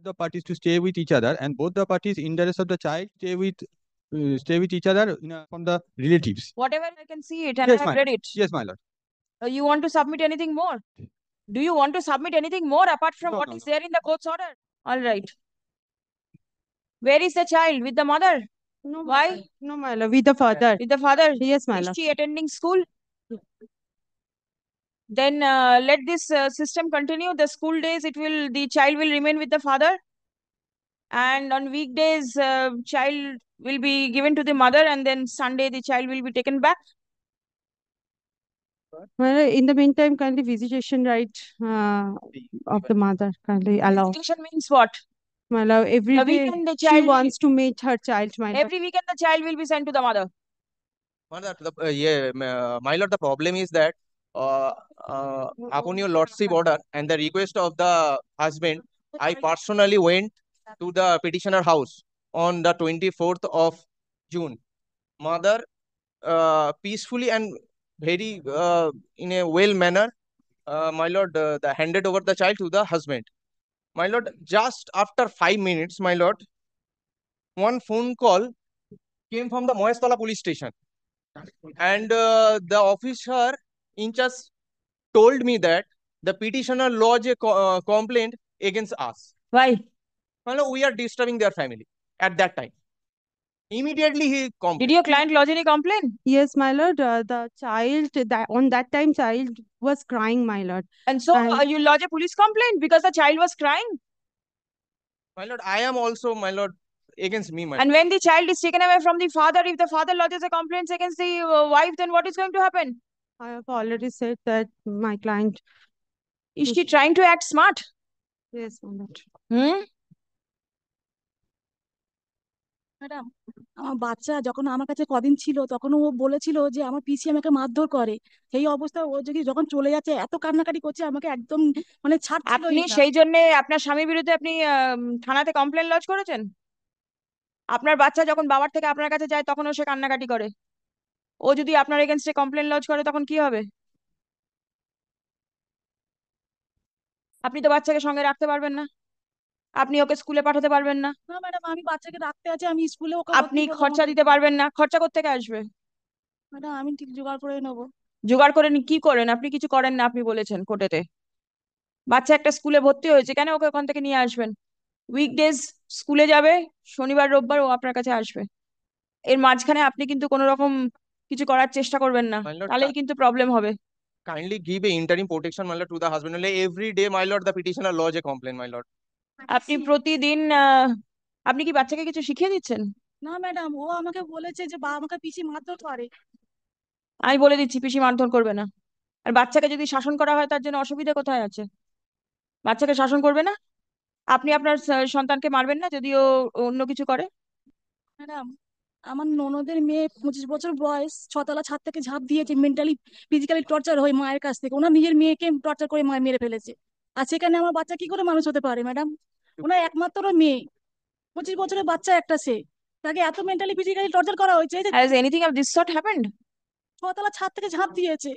the parties to stay with each other, and both the parties, in the interest of the child, stay with each other from the relatives. Whatever I can see it, and Yes, I my have read it. yes, my lord. You want to submit anything more? Do you want to submit anything more apart from No, what no, is no. there in the court's order? All right. Where is the child? With the mother? No, Why? No, my lord. With the father. With the father? Yes, my Is lord. she attending school? Then let this system continue. The school days, the child will remain with the father, and on weekdays, child will be given to the mother, and then Sunday the child will be taken back. Well, in the meantime, kindly visitation right of the mother kindly allow. Visitation means what? My lord, every The day weekend the she child wants to meet her child. My lord. every weekend the child will be sent to the mother. My lord, the problem is that upon your lordship order and the request of the husband, I personally went to the petitioner house on the 24th of June. Mother peacefully and very in a well manner, my lord, handed over the child to the husband. My lord, just after 5 minutes, my lord, one phone call came from the Moestala police station, and the officer in charge told me that the petitioner lodged a complaint against us. Why? Well, we are disturbing their family at that time. Immediately he complained. Did your client lodge any complaint? Yes, my lord. The child on that time child was crying, my lord. And so you lodge a police complaint because the child was crying? My lord, I am also, my lord, against me, my And when the child is taken away from the father, if the father lodges a complaint against the wife, then what is going to happen? I have already said that my client. Is she trying to act smart? Yes, my lord. Madam, আমার বাচ্চা যখন আমার কাছে কদিন ছিল তখন ও বলেছিল যে আমার পিসি আমাকে মারধর করে। সেই অবস্থা ও যখন চলে যাচ্ছে এত কান্নাকাটি করছে, আমাকে একদম মানে ছাড়ছিলই আপনি না। সেই জন্য আপনার স্বামীর বিরুদ্ধে আপনি থানাতে কমপ্লেন লজ করেছেন? আপনার বাচ্চা যখন বাবার থেকে আপনার কাছে যায় তখন ও সে কান্নাকাটি করে, ও যদি আপনার এগেনস্টে কমপ্লেন লজ করে তখন কি হবে? আপনি তো বাচ্চাকে সঙ্গে রাখতে পারবেন না, আপনি ওকে স্কুলে পাঠাতে পারবেন না। না ম্যাডাম, আমি বাচ্চাকে রাখতে আছি, আমি স্কুলে ওকে আপনি খরচা দিতে পারবেন না, খরচা কোত্থেকে আসবে? ম্যাডাম আমি ঠিক জোগাড় করে নেবো। জোগাড় করে কি করেন? আপনি কিছু করেন না, আপনি বলেছেন কোর্টেতে। বাচ্চা একটা স্কুলে ভর্তি হয়েছে, কেন ওকে ওখান থেকে নিয়ে আসবেন? উইকডেজ স্কুলে যাবে, শনিবার রোববার ও আপনার কাছে আসবে। এর মাঝখানে আপনি কিন্তু কোনো রকম কিছু করার চেষ্টা করবেন না, তাহলেই কিন্তু প্রবলেম হবে। Kindly give a interim protection, my lord, to the husband. Only every day, my lord, the petitioner lodge a complaint, my lord. আপনি প্রতিদিন আপনি কি বাচ্চাকে কিছু শিখিয়ে দিচ্ছেন? না ম্যাডাম, ও আমাকে বলেছে যে আমাকে পিসি মারধর করে। আমি বলে দিচ্ছি পিসি মারধর করবে না। আর বাচ্চাকে যদি শাসন করা হয় তার জন্য অসুবিধা কোথায় আছে? বাচ্চাকে শাসন করবে না? আপনি আপনার সন্তানকে মারবেন না যদি ও অন্য কিছু করে? ম্যাডাম, আমার ননদের মেয়ে 25 বছর বয়স 6তলা ছাদ থেকে ঝাঁপ দিয়েছে, মেন্টালি ফিজিক্যালি টর্চার হয়ে মায়ের কাছ থেকে। ওনার নিজের মেয়েকে টর্চার করে মেরে ফেলেছে। আর সেখানে আমার বাচ্চা কি করে মানুষ হতে পারে ম্যাডাম? ওনার একমাত্র মেয়ে, 25 বছরের বাচ্চা একটা, সে তাকে এত মেন্টালি ফিজিক্যালি টর্চার করা হয়েছে যে Has anything of this sort happened? 6তলা ছাদ থেকে ঝাঁপ দিয়েছে।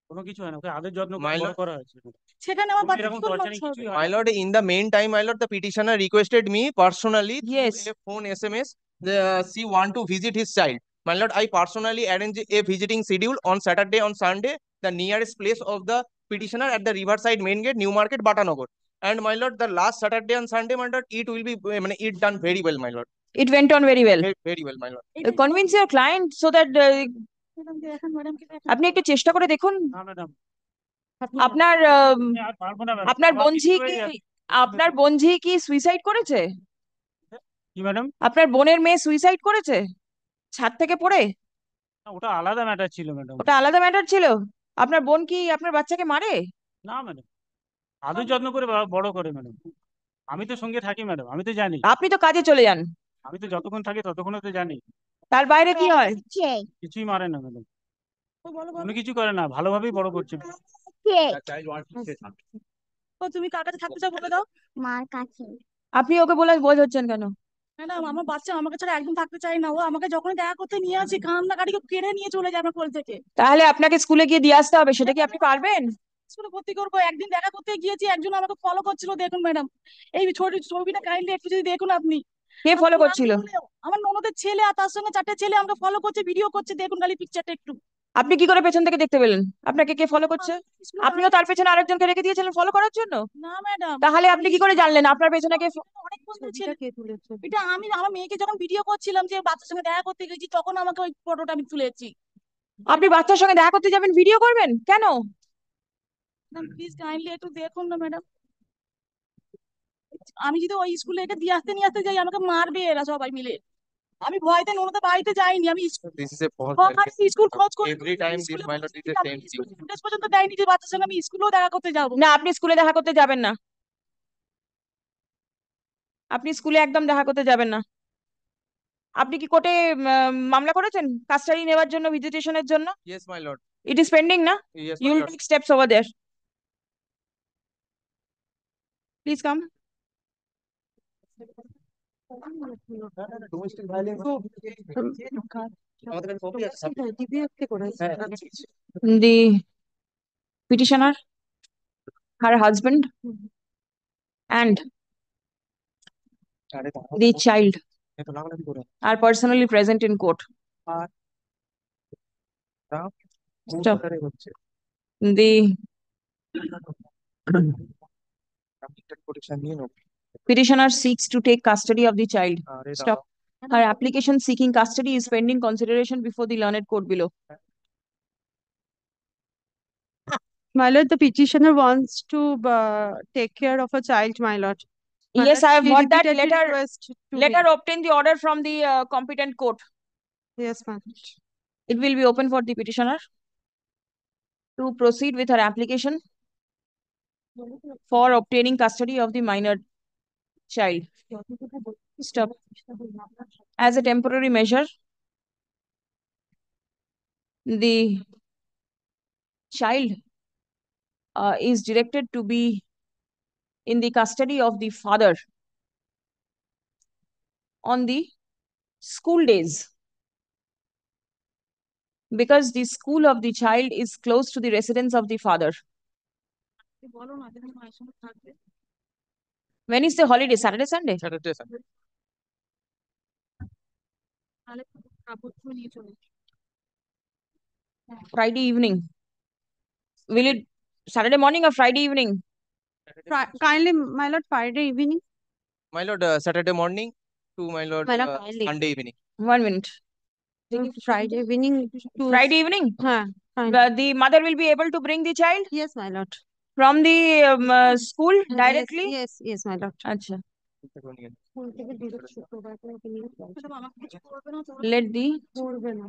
কোনো কিছু হয় না, ওকে আদর যত্ন বড় করা হয়েছে। সেখানে আমার বাচ্চা কি করে torturing মানুষ হবে? কিছুই হয় না। My lord, in the meantime, my lord, the petitioner requested me personally Yes. through a phone SMS. She want to visit his child. My lord, I personally arrange a visiting schedule on Saturday, on Sunday, the nearest place of the petitioner at the Riverside Main Gate, New Market, Batanagar. And my lord, the last Saturday and Sunday, my lord, it will be, it done very well, my lord. It went on very well. Very well, my lord. Convince your client so that আপনি একটু চেষ্টা করে দেখুন। না madam, আপনার আর পারবো না madam. আপনার বোনঝি কি সুইসাইড করেছে? কি ম্যাডাম? আপনার বোনের মেয়ে সুইসাইড করেছে ছাদ থেকে পড়ে? ওটা আলাদা ম্যাটার ছিল ম্যাডাম। ওটা আলাদা ম্যাটার ছিল। আপনার বোন কি আপনার বাচ্চাকে মারে? না ম্যাডাম, আদর যত্ন করে বড় করে ম্যাডাম। আমি তো সঙ্গে থাকি ম্যাডাম, আমি তো জানি। আপনি তো কাজে চলে যান। আমি তো যতক্ষণ থাকি ততক্ষণ তো জানি। তার বাইরে কি হয়? কিছুই মারে না ম্যাডাম, কোনো কিছু করে না, ভালোভাবেই বড় করছে। ও তুমি কার কাছে থাকতে চাও বলে দাও? মার কাছে। আপনি ওকে বলে বোঝাচ্ছেন কেন? ম্যাডাম, আমার বাচ্চা আমাকে ছাড়া একদম থাকতে চাই না। ও আমাকে যখনই দেখা করতে নিয়ে আসি কান্নাকাটি কেড়ে নিয়ে চলে যায় আমার কোল থেকে। তাহলে আপনাকে স্কুলে গিয়ে দিয়ে আসতে হবে, সেটা কি আপনি পারবেন? স্কুলে ভর্তি করবো, একদিন দেখা করতে গিয়েছি, একজন আমাকে ফলো করছিল, দেখুন ম্যাডাম এই ছবিটা কাইন্ডলি একটু যদি দেখুন আপনি। কে আমার ফলো নাম করছিল? বললেও আমার ননদের ছেলে আর তার সঙ্গে 4টে ছেলে আমাকে ফলো করছে, ভিডিও করছে, দেখুন খালি পিকচারটা একটু। আপনি কি করে পেছন থেকে দেখতে পেলেন আপনাকে কে ফলো করছে? স্কুলে আপনিও তার পেছনে আরেকজনকে রেখে দিয়েছিলেন ফলো করার জন্য? না ম্যাডাম, তাহলে আপনি কি করে জানলেন আপনার পেছনে কে অনেক বন্ধু ছিল। ছবিটা কে তুলেছে? এটা আমি আমার মেয়েকে যখন ভিডিও করছিলাম যে বাচ্চার সঙ্গে দেখা করতে গেছি, তখন আমাকে ওই ফটোটা আমি তুলেছি। আপনি বাচ্চার সঙ্গে দেখা করতে যাবেন, ভিডিও করবেন কেন? প্লিজ কাইন্ডলি একটু দেখুন না ম্যাডাম। আমি যদি ওই স্কুলে একে দিয়ে আসতে নিয়ে আসতে যাই, আমাকে মারবে এরা সবাই মিলে। আমি ভয়তে ননদের বাড়িতে যাইনি, আমি This is a false school খোঁজ করে Every time this my lord is the same thing. Footage পর্যন্ত দেয়নি যে বাচ্চার সঙ্গে আমি স্কুলেও দেখা করতে যাবো। না, আপনি স্কুলে দেখা করতে যাবেন না, আপনি স্কুলে একদম দেখা করতে যাবেন না। আপনি কি কোর্টে মামলা করেছেন কাস্টাডি নেওয়ার জন্য, ভিজিটেশনের জন্য? Yes, my lord. It is pending না? Yes, you my will lord. Take steps over there. Please come. Domestic violence. আমাদের কাছে copy আছে। DBF কে করেছে? The petitioner, her husband, and the child এত লাগালাগি করে। are personally present in court. Stop. আরে হচ্ছে। The protection নিয়ে নাও। petitioner seeks to take custody of the child. আরে Stop. Her application seeking custody is pending consideration before the learned court below. My lord, the petitioner wants to take care of a child, my lord. My Yes, lord, I have she got that repeatedly letter. request to Let me. her obtain the order from the competent court. Yes, my lord. It will be open for the petitioner to proceed with her application for obtaining custody of the minor child. Stop. As a temporary measure, the child is directed to be in the custody of the father on the school days, because the school of the child is close to the residence of the father. বলো না, তুমি মায়ের সঙ্গে থাকবে। When is the holiday? Saturday, Sunday? Saturday, Sunday. তাহলে কাপড় ধুয়ে নিয়ে চলে এসো। Friday evening. Will it Saturday morning or Friday evening? Kindly, my lord, Friday evening. My lord, Saturday morning to my lord, My lord, kindly. Sunday evening. 1 minute. Friday evening to Friday evening? fine. The mother will be able to bring the child Yes, my lord. from the school directly? Yes, yes, my lord. Acha. School থেকে direct শুক্রবার করে ওকে নিয়ে যাও। Madam আমাকে কিছু করবে না তো? Let the করবে না।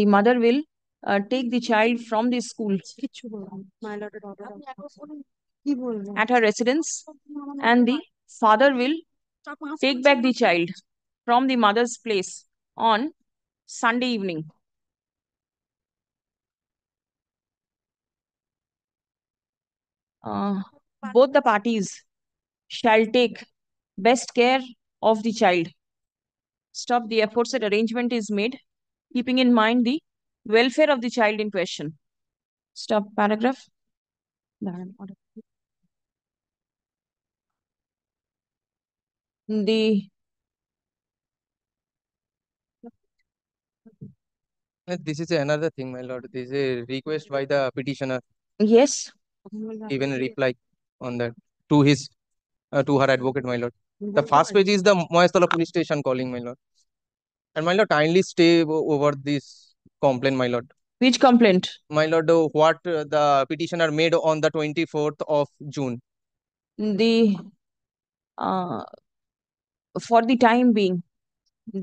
the mother will take the child from the school কিচ্ছু বলবে না। My lord এর order আপনি আছে। একবার বলুন। কি বলবে? at her residence, and the father will 4-5 take back the child from the mother's place on Sunday evening. Both the parties shall take best care of the child. Stop. The aforesaid arrangement is made keeping in mind the welfare of the child in question. Stop. Paragraph. The This is another thing, my lord. This is a request by the petitioner, yes, even a reply on that to his to her advocate, my lord. The first page is the Moyastola police station calling, my lord. And my lord, kindly stay over this complaint, my lord. which complaint? My lord, what the petitioner made on the 24th of June. The for the time being,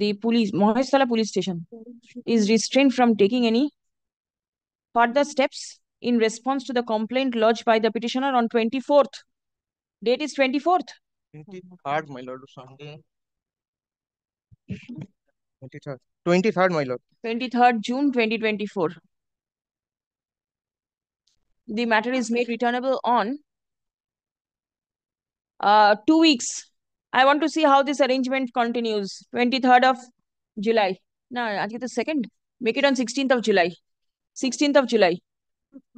the police, Mohaistala police station, is restrained from taking any further steps in response to the complaint lodged by the petitioner on 24th. Date is 24th. 23rd, my lord, Sunday. 23rd, my lord. 23rd June 2024. The matter is made returnable on 2 weeks. I want to see how this arrangement continues. 23rd of July. No, I think the 2nd. Make it on 16th of July. 16th of July.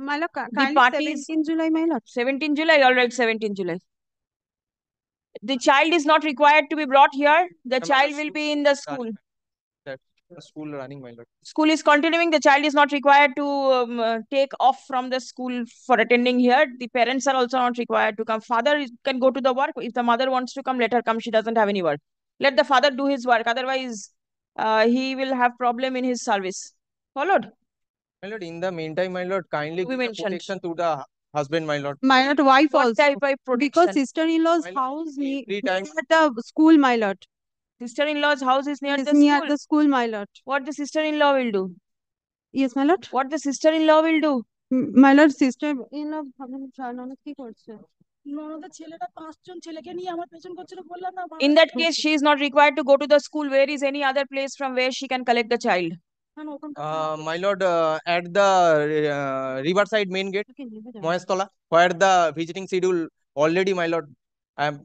My lord, The kindly parties, 17 July, my lord. 17 July, all right, 17 July. The child is not required to be brought here. The My child lord, will school be in the running, school. That's the school running, my lord. School is continuing. The child is not required to take off from the school for attending here. The parents are also not required to come. Can go to the work. If the mother wants to come, let her come. She doesn't have any work. Let the father do his work. Otherwise, he will have problem in his service. Followed? My lord, in the meantime, my lord, kindly To be give the mentioned. protection to the husband, my lord. My lord, wife What also. type of Because protection? sister-in-law's My lord, house every time, near the school, my lord. Sister-in-law's house is near Is the near school. the school, my lord. What the sister-in-law will do? Yes, my lord. What the sister-in-law will do? My lord, sister-in-law ননদ কি করছে? ননদের ছেলেটা 5 জন ছেলেকে নিয়ে আমার পেছন করছিল বললাম না In that case, she is not required to go to the school. Where is any other place from where she can collect the child? my lord, at the Riverside main gate, Mohestola, where the visiting schedule already, my lord, I am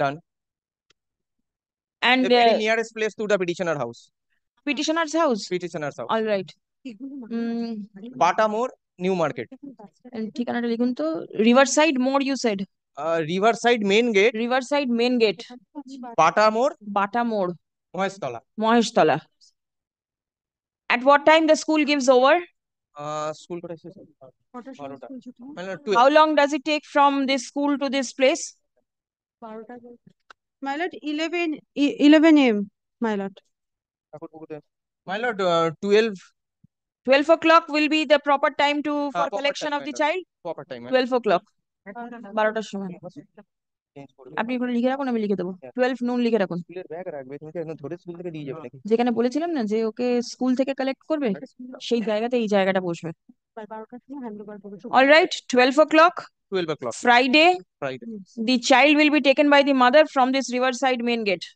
done. And The very nearest place to the petitioner house. petitioner's house. Petitioner's house. All right. Bata More, New Market. ঠিকানাটা লিখুন তো। Riverside More, you said. Riverside main gate, Riverside main gate. Bata More, Bata More, Mohestola. Maheshtola. At what time the school gives over? School কোথায় শেষ হবে? 12টা। My lord, How long does it take from this school to this place? My lord, 11 a.m. My lord. My lord, 12 12 o'clock will be the proper time for proper collection time, of my the lord. child. proper time. 12 o'clock. 12টার সময়। Change করে আপনি এখানে লিখে রাখুন, আমি লিখে দেবো। 12 noon লিখে রাখুন। স্কুলের ব্যাগ রাখবে, তুমি কি একদম ধরে স্কুল থেকে দিয়ে যাবে নাকি? যেখানে বলেছিলাম না যে ওকে স্কুল থেকে কালেক্ট করবে, সেই জায়গাতে এই জায়গাটা বসবে। All right, 12 o'clock. 12 o'clock, Friday, Friday. the child will be taken by the mother from this Riverside main gate.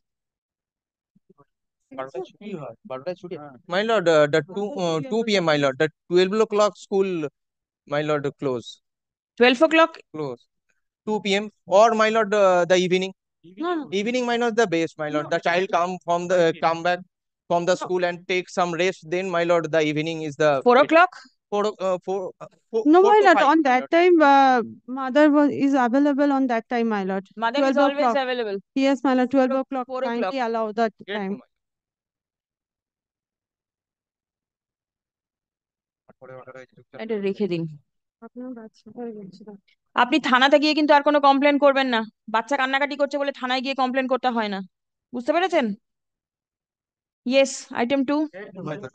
12টায় ছুটি হয়, 12টায় ছুটি। My lord, the 2 p.m. my lord, the 12 o'clock school, my lord, close. 12 o'clock? 2 p.m. or my lord, the evening. No, no. Evening, my lord, the best, my lord. The child come back from the school and take some rest. Then, my lord, the evening is the 4 o'clock? 4 No, 4 my to lord, 5, on my that lord. time, mother is available on that time, my lord. Mother is 12 always o'clock. available. Yes, my lord, 12 o'clock. 4 o'clock. Kindly allow that Grateful, time. my lord. পরে order হয়েছে, চুপচাপ এটা রেখে দিন। আপনার বাচ্চা হয়ে গেছে। আপনি থানাতে গিয়ে কিন্তু আর কোনো কমপ্লেন করবেন না। বাচ্চা কান্নাকাটি করছে বলে থানায় গিয়ে কমপ্লেন করতে হয় না। বুঝতে পেরেছেন? Yes, item 2. my lord.